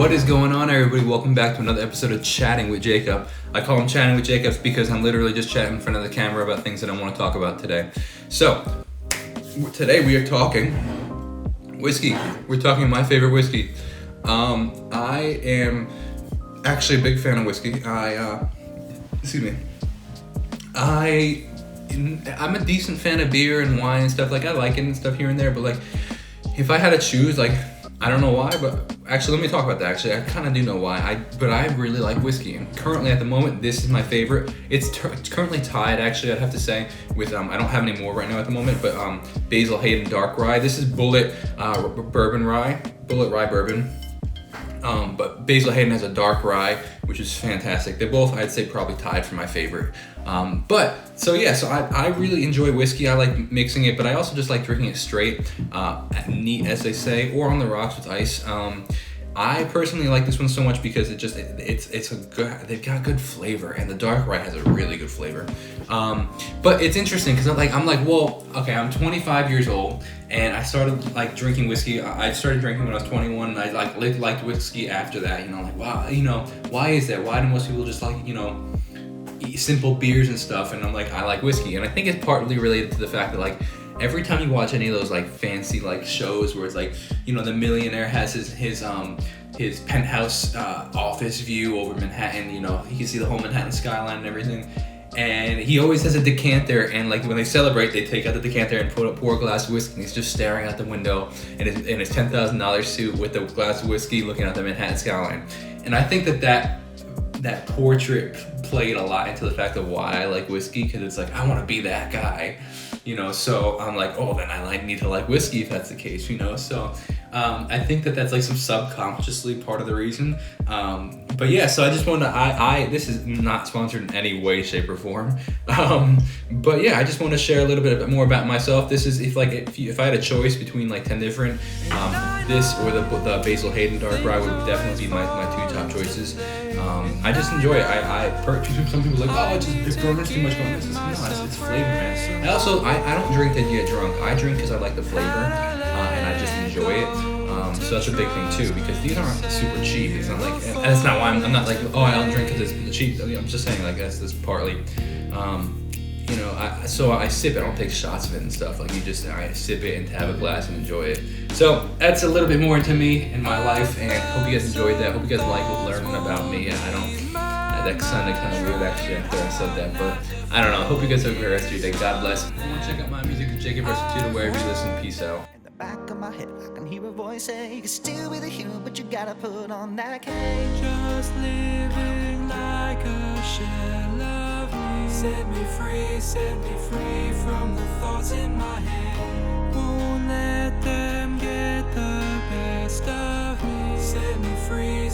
What is going on, everybody? Welcome back to another episode of Chatting with Jacob. I call him Chatting with Jacob because I'm literally just chatting in front of the camera about things that I want to talk about today. So, today we are talking whiskey. We're talking my favorite whiskey. I am actually a big fan of whiskey. I'm a decent fan of beer and wine and stuff. Like, I like it and stuff here and there, but like, if I had to choose, like, I don't know why, but actually, let me talk about that. Actually, I kind of do know why. But I really like whiskey, and currently, at the moment, this is my favorite. It's currently tied, actually, I'd have to say, with I don't have any more right now at the moment, but Basil Hayden Dark Rye. This is Bullet Rye Bourbon. But Basil Hayden has a dark rye, which is fantastic. They're both, I'd say, probably tied for my favorite. So I really enjoy whiskey. I like mixing it, but I also just like drinking it straight, neat, as they say, or on the rocks with ice. I personally like this one so much because they've got good flavor, and the dark rye has a really good flavor. But it's interesting because I'm like, well, okay, I'm 25 years old, and I started like drinking whiskey. I started drinking when I was 21, and I liked whiskey after that. Like, wow, why is that? Why do most people just like, eat simple beers and stuff? And I'm like, I like whiskey, and I think it's partly related to the fact that like, every time you watch any of those like fancy like shows where it's like, the Millionaire has his penthouse office view over Manhattan, you can see the whole Manhattan skyline and everything. And he always has a decanter, and like when they celebrate, they take out the decanter and pour a glass of whiskey, and he's just staring out the window in his $10,000 suit with a glass of whiskey looking at the Manhattan skyline. And I think that portrait played a lot into the fact of why I like whiskey, because it's like, I want to be that guy. So I'm like, oh, then I need to like whiskey if that's the case, so I think that's like some subconsciously part of the reason. But yeah, so I just want to, this is not sponsored in any way, shape, or form. But yeah, I just want to share a little bit more about myself. This is if I had a choice between like 10 different, this or the Basil Hayden Dark Rye would definitely be my two top choices. I just enjoy it. Some people are like, oh, it burns too much. It's flavor, man. I don't drink to get drunk. I drink because I like the flavor, and I just enjoy it. So that's a big thing too, because these aren't super cheap. It's not like, and that's not why I'm not like, oh, I don't drink because it's cheap. I'm just saying like that's partly, I sip it. I don't take shots of it and stuff. Like I sip it and have a glass and enjoy it. So that's a little bit more into me and my life, and hope you guys enjoyed that. Hope you guys like learning about me. That sounded kind of weird actually after I said that, but I don't know. Hope you guys have a great rest of your day. God bless. If you want to check out my music, Jacob Restituto, wherever you listen. Peace out. Back of my head, I can hear a voice say, you can still be the hero, but you gotta put on that cage. Just living like a shell of me. Set me free from the thoughts in my head. Won't let them get the best of me. Set me free